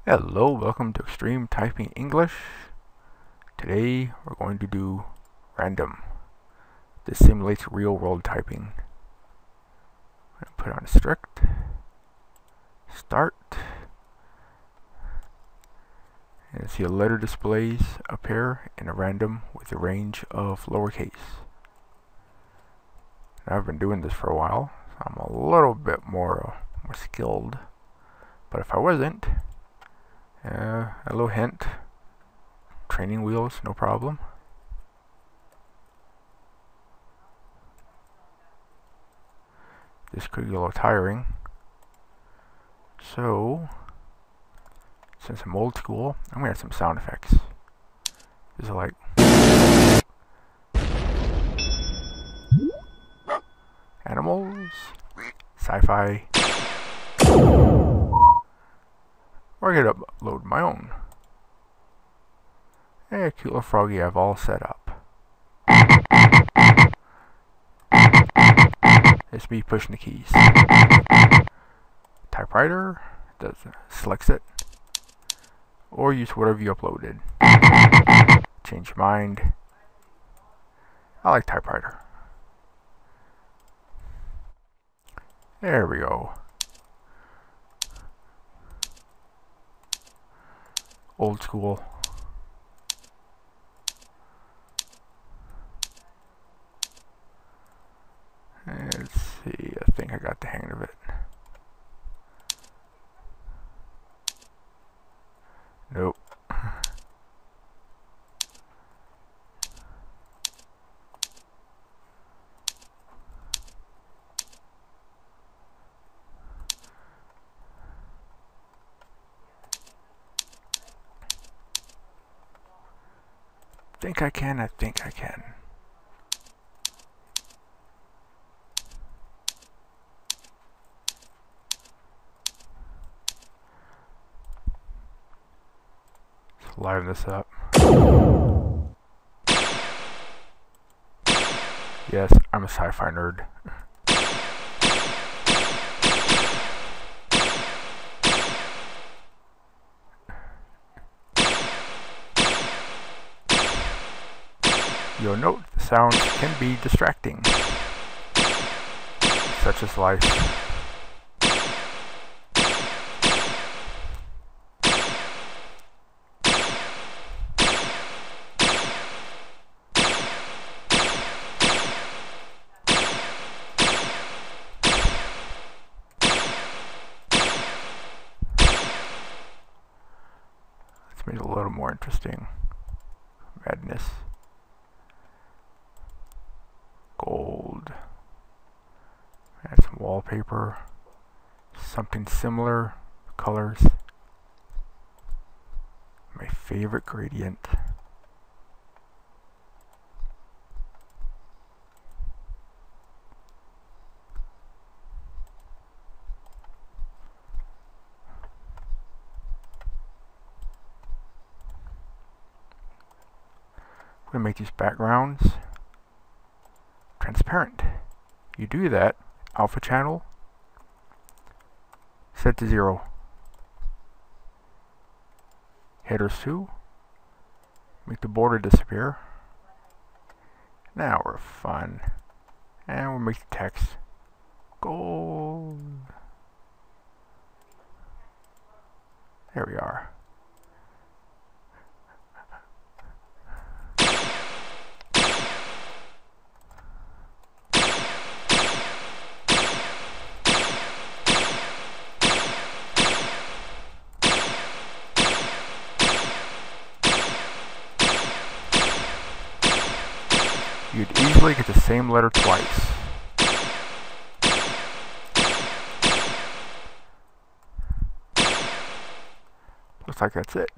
Hello, welcome to Extreme Typing English. Today we're going to do random. This simulates real-world typing. I'm going to put on strict, start, and see a letter displays appear in a random with a range of lowercase. Now I've been doing this for a while, so I'm a little bit more skilled, but if I wasn't, a little hint, training wheels, no problem. This could be a little tiring. So, since I'm old school, I'm going to add some sound effects. These are like animals, sci-fi, or I could upload my own. Hey, a cute little froggy I've all set up. It's me pushing the keys. Typewriter selects it, or use whatever you uploaded. Change your mind. I like typewriter. There we go. Old school. Let's see, I think I got the hang of it. Nope. I think I can. Let's liven this up. Yes, I'm a sci-fi nerd. You'll note the sounds can be distracting, such as life. Let's make it a little more interesting. Madness. Gold. Add some wallpaper. Something similar. Colors. My favorite gradient. I'm going to make these backgrounds transparent. You do that, alpha channel, set to 0. Headers 2, make the border disappear. Now we're fun. And we'll make the text gold. There we are. You'd easily get the same letter twice. Looks like that's it.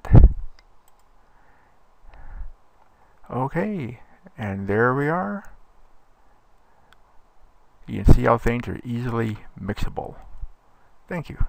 Okay, and there we are. You can see how things are easily mixable. Thank you.